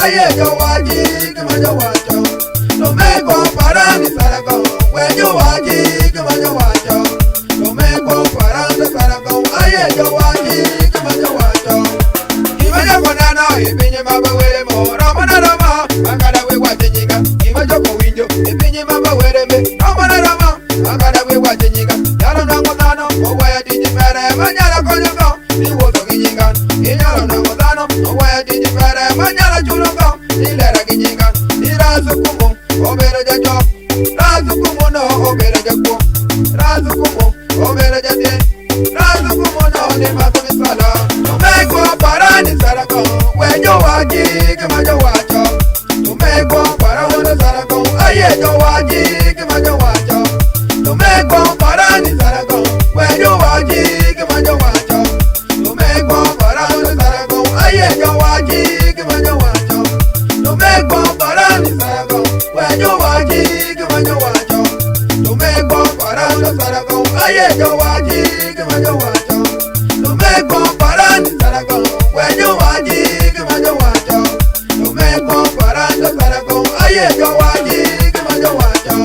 aye yo waji kama yo wacho. No me comparan Sarago, when you waji kama yo wacho. No me comparan Sarago, aye yo waji kama yo wacho. Iba yo konana ibinye maba wele mo ramana rama, akada we wajenyiga. Iba yo ko winjo ibinye maba wele me ramana rama, akada we wajenyiga. Yalo nango dano, owaya diji mere manyala konyogo, ni woto ginyigan. Inyalo nango dano, owaya diji mere manyala chulogo, ni lera ginyigan. Ni Rasta Okumu, obere jajo. Rasta Okumu no obere jago. Rasta Okumu, obere jade. Rasta Okumu no ni maso misala. No me comparan Sarago, when you waji kama yo wacho. No me comparan Sarago, aye yo waji kama yo wacho. No me comparan Sarago, when you waji kama yo wacho. No me comparan Sarago, aye yo waji kama yo wacho. No me comparan Sarago, when you waji kama yo wacho. No me comparan Sarago, aye yo waji kama yo wacho. No me comparan Sarago, when you waji kama yo wacho. No me comparan Sarago, aye yo waji kama yo wacho.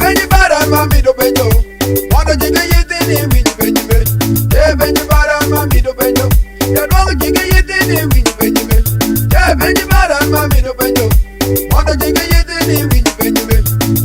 Benji Paran mami do benjo, mondo jiga yete ni winji benji me. Benji Paran mami do benjo, ya dwango jiga yete ni winji benji me. Benji Paran mami do benjo, mondo jiga yete ni winji benji me.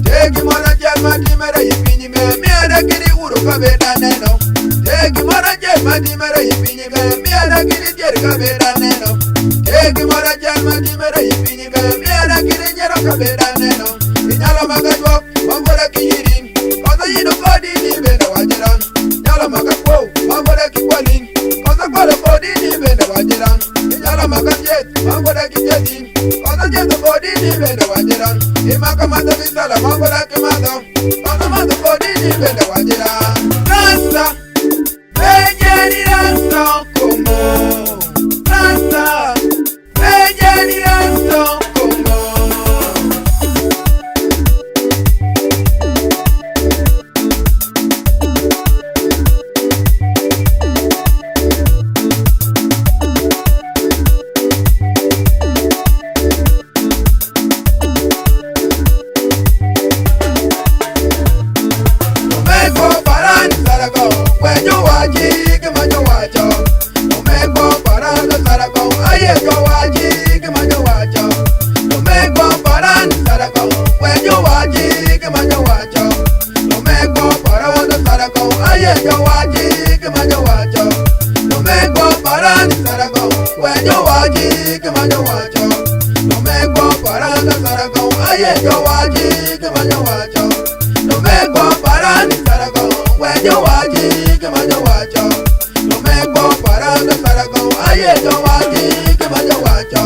Tegi mora jel mati mera yipinji me, mi ada kiri uru kabeda neno. Tegi mora jel mati mera yipinji me, mi ada kiri jeri kabeda neno. Tegi mora jel mati mera yipinji me, mi ada kiri jero kabeda neno. Inyalo magatwo Mambora kiyirin, kosa yido kodi ni benda wajiran. Nyala makakwo, mambora kikwalin, kosa kwale kodi ni benda wajiran. Nyala makasjet, mambora kijetin, kosa jeto kodi ni benda wajiran. Imaka mata bisala, mambora kimato, kosa mata kodi ni benda wajiran. Rasta, bejeni Rasta Okumu. Rasta, bejeni Rasta Okumu. When you waji kama yo wacho. No me comparan Sarago, aye yo waji kama yo wacho. No me comparan Sarago, when you waji kama yo wacho. No me comparan Sarago, aye yo waji kama yo wacho. No me comparan Sarago, when you waji kama yo wacho. No me comparan Sarago, aye yo waji kama yo wacho. No me comparan Sarago, when you waji kama yo wacho. No me comparan Sarago, aye yo waji kama yo wacho.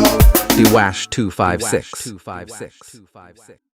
Duash 256.